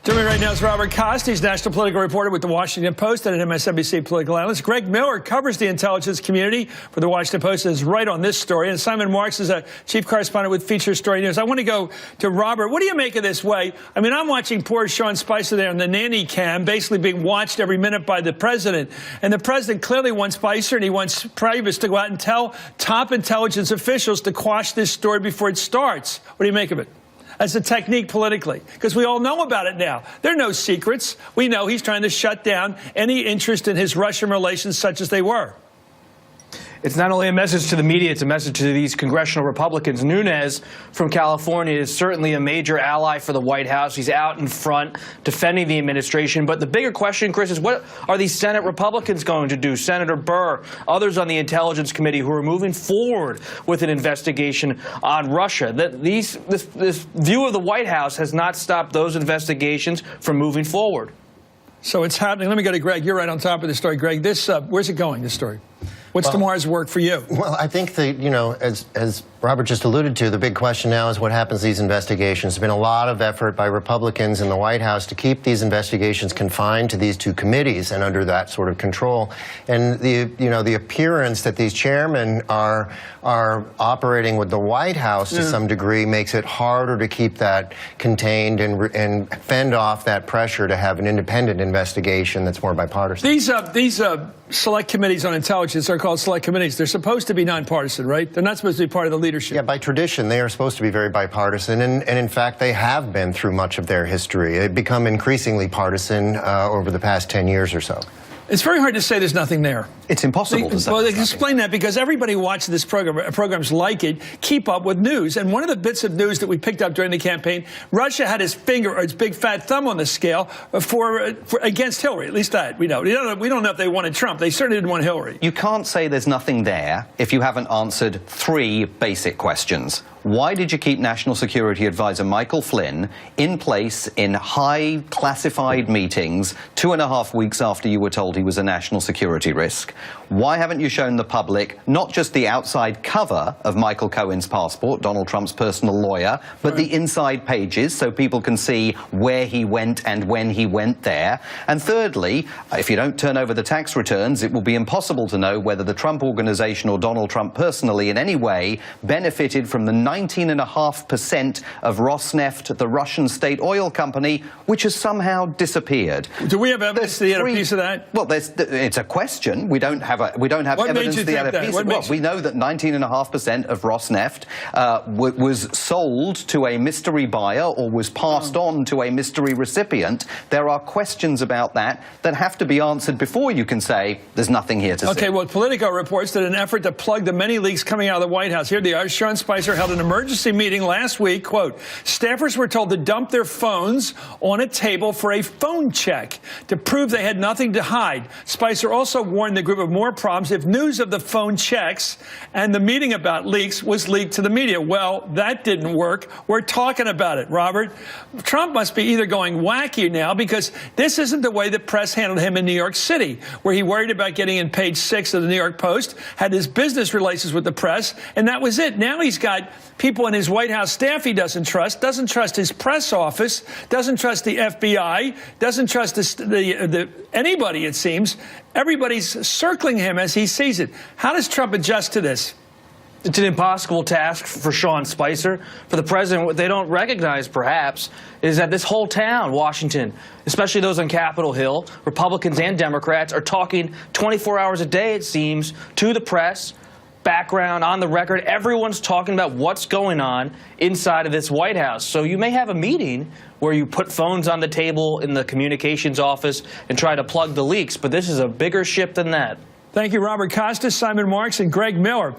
Joining me right now is Robert Costa. He's national political reporter with the Washington Post and an MSNBC political analyst. Greg Miller covers the intelligence community for the Washington Post and is right on this story. And Simon Marks is a chief correspondent with Feature Story News. I want to go to Robert. What do you make of this way? I mean, I'm watching poor Sean Spicer there on the nanny cam, basically being watched every minute by the president. And the president clearly wants Spicer and he wants Priebus to go out and tell top intelligence officials to quash this story before it starts. What do you make of it? As a technique politically, because we all know about it now. There are no secrets. We know he's trying to shut down any interest in his Russian relations such as they were. It's not only a message to the media, it's a message to these congressional Republicans. Nunes from California is certainly a major ally for the White House. He's out in front defending the administration. But the bigger question, Chris, is what are these Senate Republicans going to do? Senator Burr, others on the Intelligence Committee who are moving forward with an investigation on Russia. This view of the White House has not stopped those investigations from moving forward. So it's happening. Let me go to Greg. You're right on top of the story. Greg, this where's it going, this story? What's tomorrow's work for you? Well, I think that, you know, as Robert just alluded to, the big question now is what happens to these investigations. There's been a lot of effort by Republicans in the White House to keep these investigations confined to these two committees and under that sort of control. And the appearance that these chairmen are operating with the White House to some degree makes it harder to keep that contained and fend off that pressure to have an independent investigation that's more bipartisan. These select committees on intelligence are called select committees. They're supposed to be nonpartisan, right? They're not supposed to be part of the leadership. Yeah, by tradition, they are supposed to be very bipartisan, and in fact, they have been through much of their history. They've become increasingly partisan over the past 10 years or so. It's very hard to say there's nothing there. It's impossible to say. Well, explain that, because everybody watching this program, programs like it, keep up with news. And one of the bits of news that we picked up during the campaign, Russia had its finger, or its big fat thumb on the scale for against Hillary. At least that we know. We don't know if they wanted Trump. They certainly didn't want Hillary. You can't say there's nothing there if you haven't answered three basic questions. Why did you keep National Security Advisor Michael Flynn in place in high classified meetings 2.5 weeks after you were told he was a national security risk? Why haven't you shown the public not just the outside cover of Michael Cohen's passport, Donald Trump's personal lawyer, but the inside pages so people can see where he went and when he went there? And thirdly, if you don't turn over the tax returns, it will be impossible to know whether the Trump organization or Donald Trump personally in any way benefited from the 19.5% of Rosneft, the Russian state oil company, which has somehow disappeared. Do we have evidence to get a piece of that? Well, it's a question. We don't have evidence to get a piece of it. Well, we know that 19.5% of Rosneft was sold to a mystery buyer or was passed on to a mystery recipient. There are questions about that have to be answered before you can say there's nothing here to see. Okay, well, Politico reports that in an effort to plug the many leaks coming out of the White House, here they are. Sean Spicer held an emergency meeting last week. Quote, staffers were told to dump their phones on a table for a phone check to prove they had nothing to hide. Spicer also warned the group of more problems if news of the phone checks and the meeting about leaks was leaked to the media. Well, that didn't work. We're talking about it, Robert. Trump must be either going wacky now, because this isn't the way the press handled him in New York City, where he worried about getting in page 6 of the New York Post, had his business relations with the press, and that was it. Now he's got people in his White House staff he doesn't trust his press office, doesn't trust the FBI, doesn't trust anybody, it seems. Everybody's circling him as he sees it. How does Trump adjust to this? It's an impossible task for Sean Spicer. For the president, what they don't recognize, perhaps, is that this whole town, Washington, especially those on Capitol Hill, Republicans and Democrats, are talking 24 hours a day, it seems, to the press, background, on the record. Everyone's talking about what's going on inside of this White House. So you may have a meeting where you put phones on the table in the communications office and try to plug the leaks, but this is a bigger ship than that. Thank you, Robert Costa, Simon Marks, and Greg Miller.